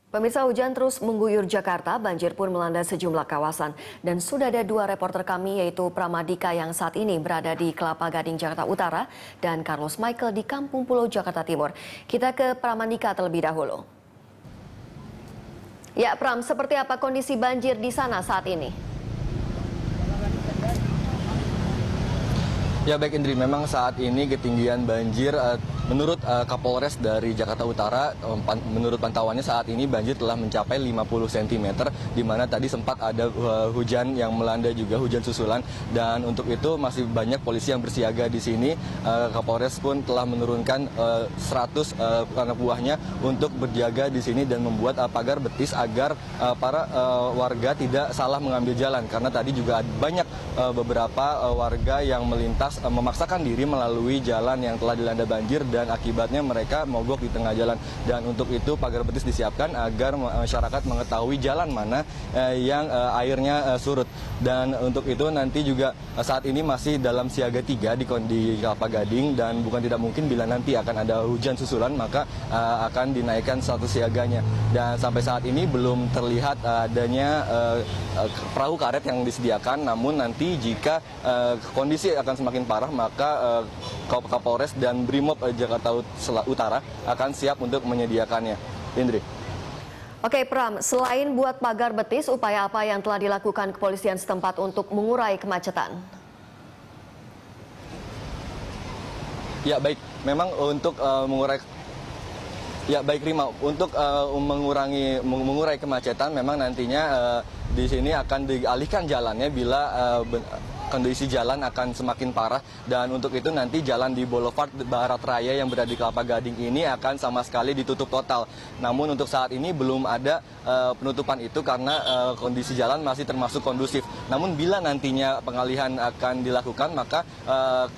Pemirsa, hujan terus mengguyur Jakarta, banjir pun melanda sejumlah kawasan. Dan sudah ada dua reporter kami, yaitu Pramadika yang saat ini berada di Kelapa Gading, Jakarta Utara, dan Carlos Michael di Kampung Pulau, Jakarta Timur. Kita ke Pramadika terlebih dahulu. Ya, Pram, seperti apa kondisi banjir di sana saat ini? Ya baik Indri, memang saat ini ketinggian banjir menurut Kapolres dari Jakarta Utara, menurut pantauannya saat ini banjir telah mencapai 50 cm, di mana tadi sempat ada hujan yang melanda juga, hujan susulan, dan untuk itu masih banyak polisi yang bersiaga di sini. Kapolres pun telah menurunkan 100 anak buahnya untuk berjaga di sini dan membuat pagar betis agar para warga tidak salah mengambil jalan, karena tadi juga banyak beberapa warga yang melintas memaksakan diri melalui jalan yang telah dilanda banjir dan akibatnya mereka mogok di tengah jalan. Dan untuk itu pagar betis disiapkan agar masyarakat mengetahui jalan mana yang airnya surut. Dan untuk itu nanti juga saat ini masih dalam siaga 3 di Kelapa Gading, dan bukan tidak mungkin bila nanti akan ada hujan susulan maka akan dinaikkan status siaganya. Dan sampai saat ini belum terlihat adanya perahu karet yang disediakan, namun nanti jika kondisi akan semakin parah maka Kapolres dan Brimob Jakarta Utara akan siap untuk menyediakannya. Indri. Oke Pram, selain buat pagar betis, upaya apa yang telah dilakukan kepolisian setempat untuk mengurai kemacetan? Ya baik, memang untuk mengurai Rima, untuk mengurai kemacetan memang nantinya di sini akan dialihkan jalannya bila kondisi jalan akan semakin parah, dan untuk itu nanti jalan di Boulevard Barat Raya yang berada di Kelapa Gading ini akan sama sekali ditutup total. Namun untuk saat ini belum ada penutupan itu karena kondisi jalan masih termasuk kondusif. Namun bila nantinya pengalihan akan dilakukan, maka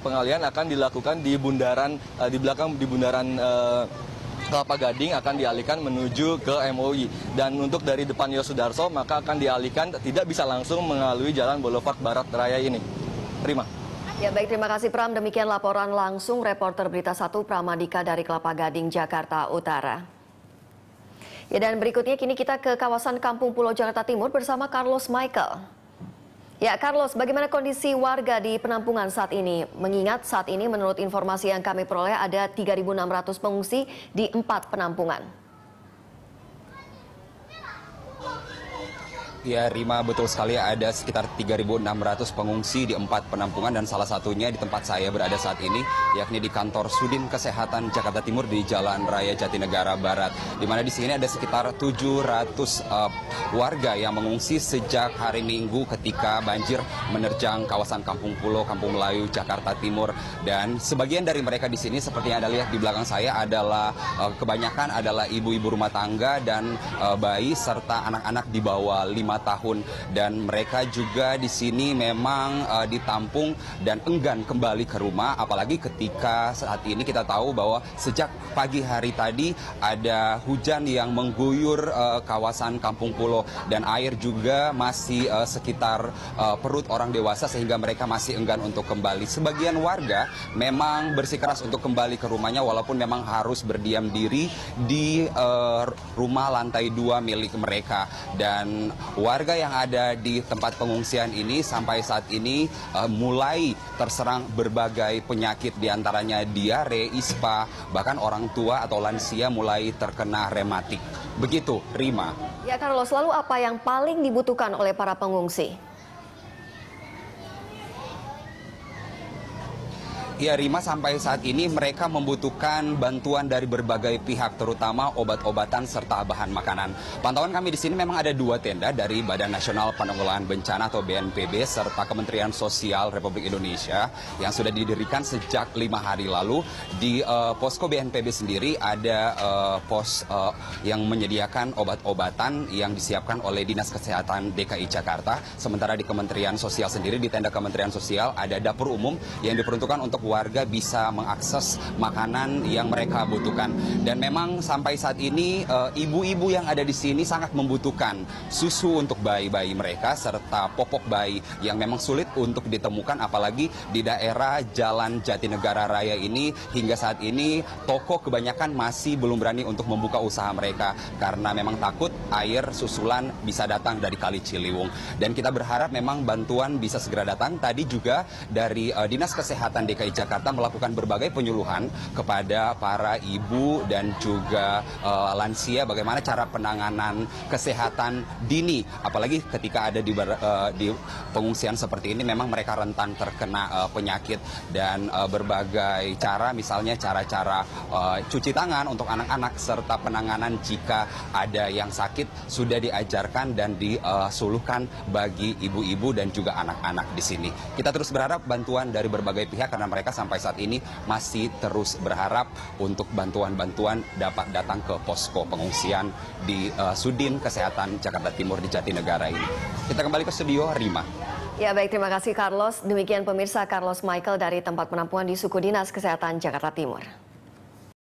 pengalihan akan dilakukan di bundaran di bundaran Kelapa Gading akan dialihkan menuju ke MOI, dan untuk dari depan Yosudarso maka akan dialihkan, tidak bisa langsung melalui jalan Boulevard Barat Raya ini. Terima. Ya baik, terima kasih Pram. Demikian laporan langsung reporter Berita 1 Pramadika dari Kelapa Gading, Jakarta Utara. Ya, dan berikutnya kini kita ke kawasan Kampung Pulau, Jakarta Timur bersama Carlos Michael. Ya, Carlos, bagaimana kondisi warga di penampungan saat ini? Mengingat saat ini menurut informasi yang kami peroleh ada 3.600 pengungsi di 4 penampungan. Ya Rima, betul sekali, ada sekitar 3.600 pengungsi di 4 penampungan, dan salah satunya di tempat saya berada saat ini, yakni di kantor Sudin Kesehatan Jakarta Timur di Jalan Raya Jatinegara Barat, di mana di sini ada sekitar 700 warga yang mengungsi sejak hari Minggu ketika banjir menerjang kawasan Kampung Pulau, Kampung Melayu, Jakarta Timur. Dan sebagian dari mereka di sini seperti yang Anda lihat di belakang saya adalah kebanyakan adalah ibu-ibu rumah tangga dan bayi serta anak-anak di bawah 5 tahun, dan mereka juga di sini memang ditampung dan enggan kembali ke rumah, apalagi ketika saat ini kita tahu bahwa sejak pagi hari tadi ada hujan yang mengguyur kawasan Kampung Pulau, dan air juga masih sekitar perut orang dewasa sehingga mereka masih enggan untuk kembali. Sebagian warga memang bersikeras untuk kembali ke rumahnya walaupun memang harus berdiam diri di rumah lantai 2 milik mereka. Dan warga yang ada di tempat pengungsian ini sampai saat ini mulai terserang berbagai penyakit, diantaranya diare, ispa, bahkan orang tua atau lansia mulai terkena rematik. Begitu, Rima. Ya Carlos, lalu apa yang paling dibutuhkan oleh para pengungsi? Ya Rima, sampai saat ini mereka membutuhkan bantuan dari berbagai pihak, terutama obat-obatan serta bahan makanan. Pantauan kami di sini memang ada 2 tenda dari Badan Nasional Penanggulangan Bencana atau BNPB serta Kementerian Sosial Republik Indonesia yang sudah didirikan sejak 5 hari lalu. Di posko BNPB sendiri ada pos yang menyediakan obat-obatan yang disiapkan oleh Dinas Kesehatan DKI Jakarta. Sementara di Kementerian Sosial sendiri, di tenda Kementerian Sosial ada dapur umum yang diperuntukkan untuk warga bisa mengakses makanan yang mereka butuhkan. Dan memang sampai saat ini ibu-ibu yang ada di sini sangat membutuhkan susu untuk bayi-bayi mereka serta popok bayi yang memang sulit untuk ditemukan, apalagi di daerah Jalan Jatinegara Raya ini hingga saat ini toko kebanyakan masih belum berani untuk membuka usaha mereka karena memang takut air susulan bisa datang dari Kali Ciliwung. Dan kita berharap memang bantuan bisa segera datang. Tadi juga dari Dinas Kesehatan DKI Jakarta melakukan berbagai penyuluhan kepada para ibu dan juga lansia bagaimana cara penanganan kesehatan dini, apalagi ketika ada di pengungsian seperti ini memang mereka rentan terkena penyakit. Dan berbagai cara, misalnya cara-cara cuci tangan untuk anak-anak serta penanganan jika ada yang sakit sudah diajarkan dan disuluhkan bagi ibu-ibu dan juga anak-anak di sini. Kita terus berharap bantuan dari berbagai pihak karena mereka sampai saat ini masih terus berharap untuk bantuan-bantuan dapat datang ke posko pengungsian di Sudin Kesehatan Jakarta Timur di Jatinegara ini. Kita kembali ke studio, Rima. Ya baik, terima kasih Carlos. Demikian pemirsa, Carlos Michael dari tempat penampungan di Suku Dinas Kesehatan Jakarta Timur.